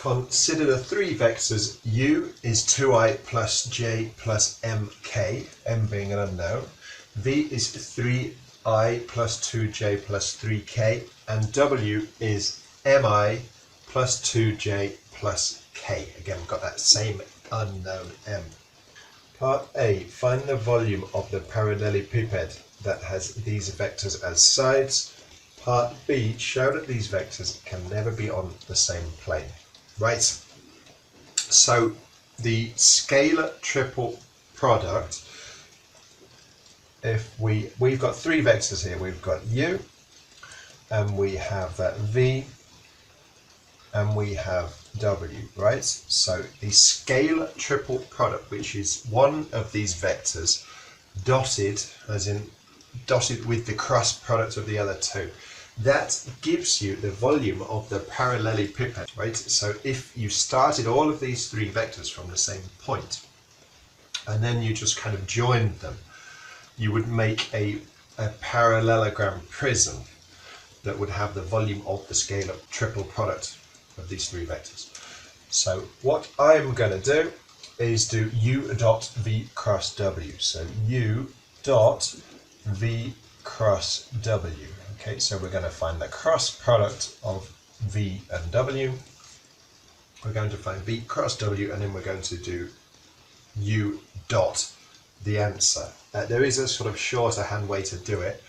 Consider the three vectors. U is 2i plus j plus mk, m being an unknown. V is 3i plus 2j plus 3k, and w is mi plus 2j plus k. Again, we've got that same unknown m. Part A, find the volume of the parallelepiped that has these vectors as sides. Part B, show that these vectors can never be on the same plane. Right, so the scalar triple product, if we've got three vectors here. We've got u, and we have v, and we have w, right? So the scalar triple product, which is one of these vectors dotted, as in dotted with the cross product of the other two, that gives you the volume of the parallelepiped, right? So if you started all of these three vectors from the same point, and then you just kind of joined them, you would make a parallelogram prism that would have the volume of the scalar triple product of these three vectors. So what I'm going to do is do u dot v cross w. So u dot v cross w. Okay, so we're going to find the cross product of v and w. We're going to find v cross w, and then we're going to do u dot the answer. There is a sort of shorter-hand way to do it.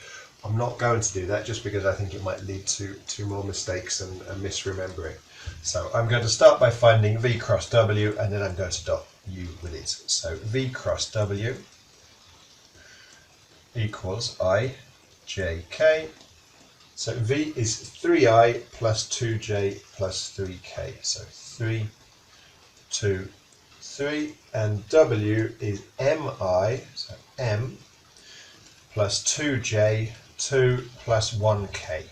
I'm not going to do that just because I think it might lead to more mistakes and misremembering. So I'm going to start by finding v cross w, and then I'm going to dot u with it. So v cross w equals I j k. So v is 3i plus 2j plus 3k. So 3, 2, 3, and w is mi, so m, plus 2j, 2 plus 1k.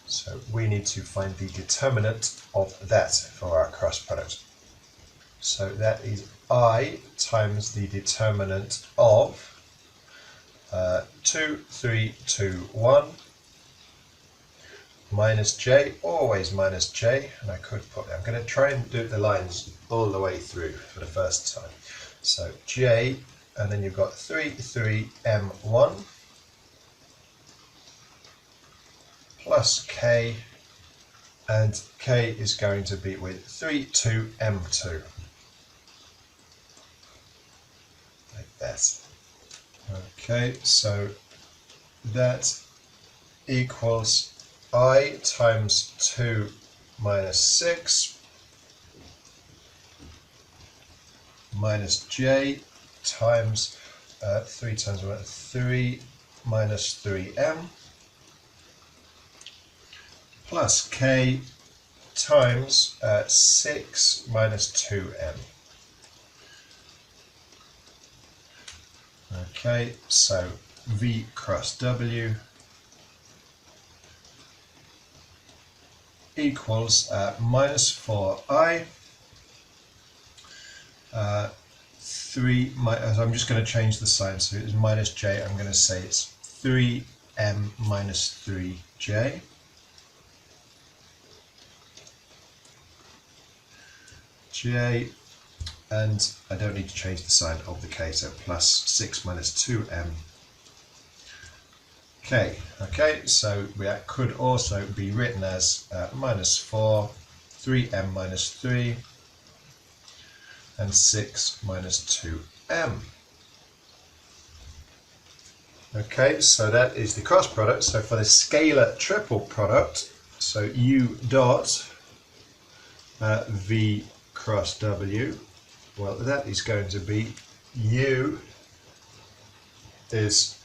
So we need to find the determinant of that for our cross product. So that is I times the determinant of 2, 3, 2, 1, minus j, always minus j, and I could put, I'm going to try and do the lines all the way through for the first time. So j, and then you've got 3, 3, m1, plus k, and k is going to be with 3, 2, m2. Like that. Okay, so that equals I times 2 minus 6 minus j times 3 times 1, 3 minus 3m plus k times 6 minus 2m. Okay, so v cross w equals minus 4i, 3, I'm just going to change the sign, so it's minus j, I'm going to say it's 3m minus 3j, j, and I don't need to change the sign of the k, so plus 6 minus 2m k. Okay, so that could also be written as minus 4, 3m minus 3, and 6 minus 2m. Okay, so that is the cross product. So for the scalar triple product, so u dot v cross w, well, that is going to be u is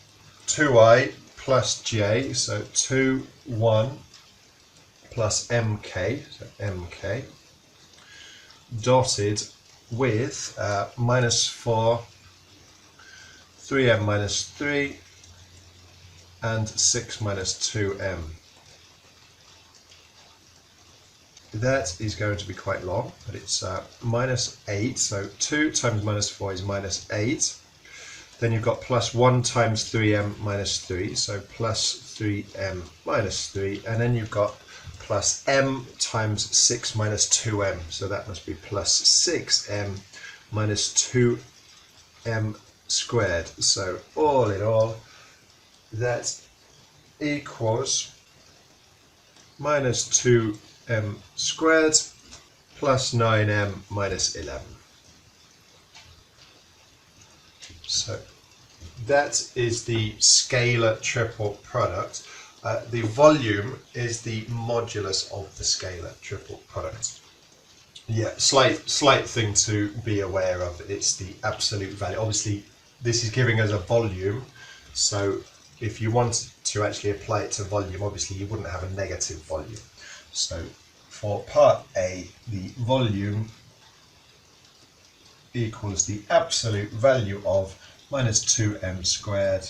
2i plus j, so 2, 1 plus mk, so mk, dotted with minus 4, 3m minus 3, and 6 minus 2m. That is going to be quite long, but it's minus 8, so 2 times minus 4 is minus 8. Then you've got plus 1 times 3m minus 3, so plus 3m minus 3, and then you've got plus m times 6 minus 2m. So that must be plus 6m minus 2m squared. So all in all, that equals minus 2m squared plus 9m minus 11. So that is the scalar triple product. The volume is the modulus of the scalar triple product. Yeah, slight thing to be aware of. It's the absolute value. Obviously, this is giving us a volume. So if you wanted to actually apply it to volume, obviously you wouldn't have a negative volume. So for part A, the volume equals the absolute value of minus 2m squared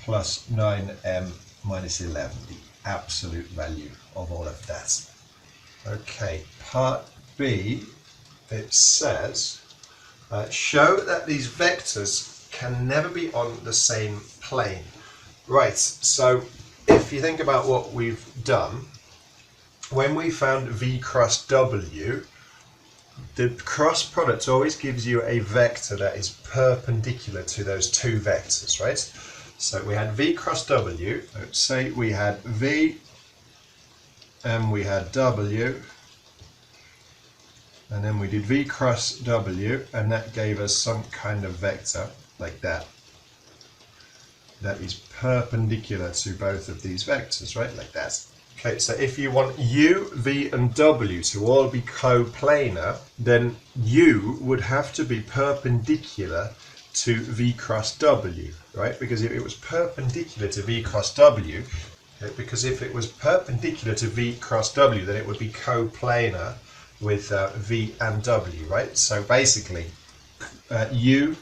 plus 9m minus 11, the absolute value of all of that. Okay, part B, it says, show that these vectors can never be on the same plane. Right, so if you think about what we've done, when we found v cross w, the cross product always gives you a vector that is perpendicular to those two vectors, right? So we had v cross w, let's say we had v and we had w, and then we did v cross w, and that gave us some kind of vector like that. That is perpendicular to both of these vectors, right? Like that. Okay, so if you want u, v and w to all be coplanar, then u would have to be perpendicular to v cross w, right? Because if it was perpendicular to v cross w, then it would be coplanar with v and w, right? So basically, u,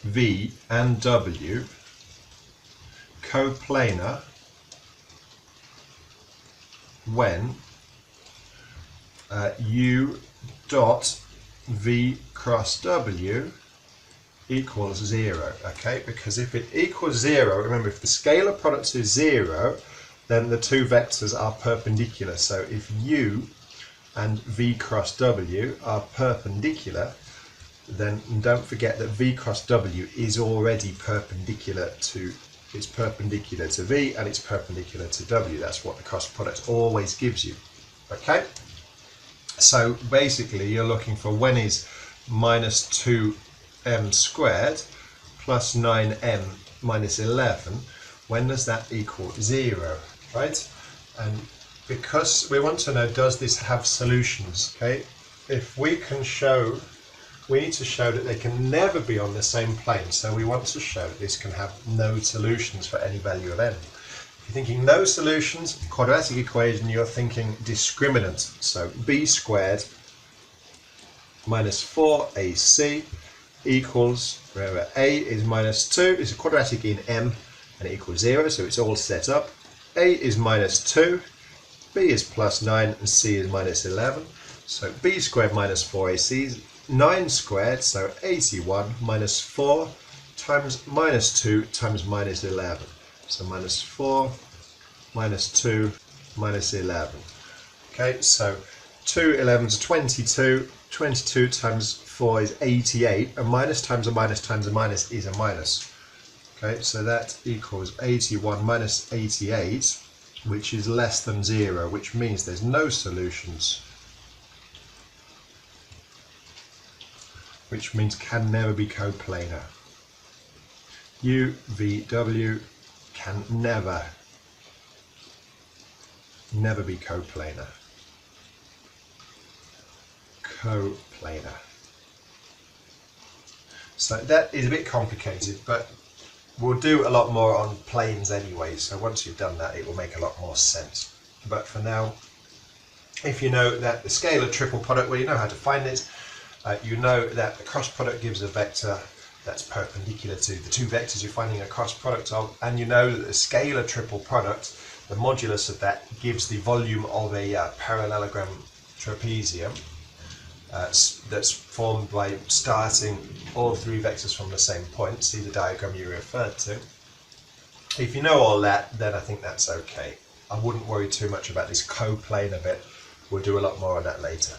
v and w coplanar when u dot v cross w equals 0, okay? Because if it equals 0, remember, if the scalar product is 0, then the two vectors are perpendicular. So if u and v cross w are perpendicular, then don't forget that v cross w is already perpendicular to, it's perpendicular to v and it's perpendicular to w. That's what the cross product always gives you. Okay? So basically you're looking for when is minus 2m squared plus 9m minus 11, when does that equal 0, right? And because we want to know, does this have solutions? Okay? If we can show, we need to show that they can never be on the same plane. So we want to show that this can have no solutions for any value of n. If you're thinking no solutions, quadratic equation, you're thinking discriminant. So b squared minus 4ac equals, remember a is minus 2, it's a quadratic in m, and it equals 0, so it's all set up. A is minus 2, b is plus 9, and c is minus 11. So b squared minus 4ac is 9 squared, so 81 minus 4 times minus 2 times minus 11. So minus 4 minus 2 minus 11. Okay, so 2 11s are 22. 22 times 4 is 88. A minus times a minus times a minus is a minus. Okay, so that equals 81 minus 88, which is less than 0, which means there's no solutions. Which means can never be coplanar. U, V, W can never be coplanar. Coplanar. So that is a bit complicated, but we'll do a lot more on planes anyway, so once you've done that it will make a lot more sense. But for now, if you know that the scalar triple product, well, you know how to find it. You know that the cross product gives a vector that's perpendicular to the two vectors you're finding a cross product of, and you know that the scalar triple product, the modulus of that, gives the volume of a parallelogram trapezium that's formed by starting all three vectors from the same point. See the diagram you referred to. If you know all that, then I think that's okay. I wouldn't worry too much about this coplanar bit. We'll do a lot more of that later.